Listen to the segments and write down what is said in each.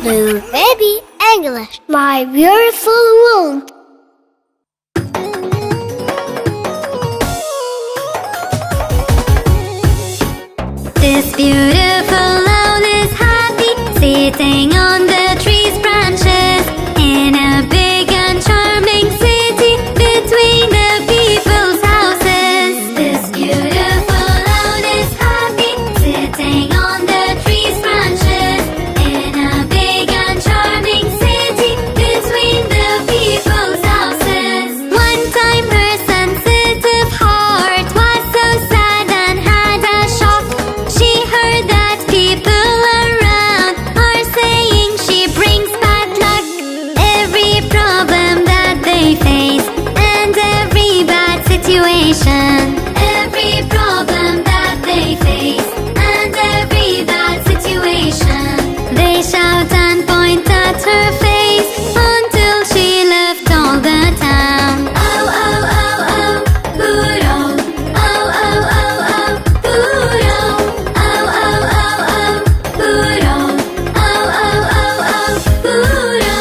Blue baby English, my beautiful wound. This beautiful owl is happy, sitting on the tree's branches in a big and charming city between the people's houses. This beautiful owl is happy, sitting on the tree's branches in a big and charming city between the people's houses. One time her sensitive heart was so sad and had a shock. She heard that people around are saying she brings bad luck. Every problem that they face and every bad situation, every problem that they face and every bad situation, they shout and point at her face until she left all the town. Oh, oh, oh, oh, Puro. Oh, oh, oh, oh, Puro. Oh, oh, oh, oh, Puro. Oh, oh, oh, oh, Puro.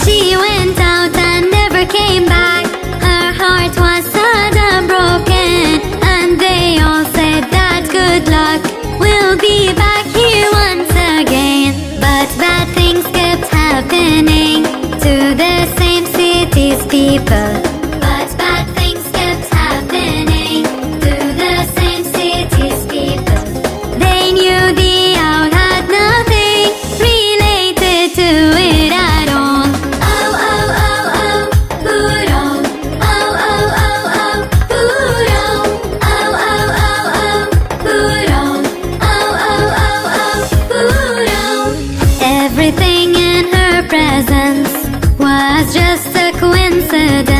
She went out and never came back. Her heart was sad and broken, and they all said that good luck will be back here once again. But bad things kept happening to the same city's people. But bad things kept happening to the same city's people. They knew the owl had nothing related to it at all. Oh, oh, oh, oh, Puro. Oh, oh, oh, oh, Puro. Oh, oh, oh, oh, Puro. Oh, oh, oh, oh, Puro. Everything in her presence was just a coincidence.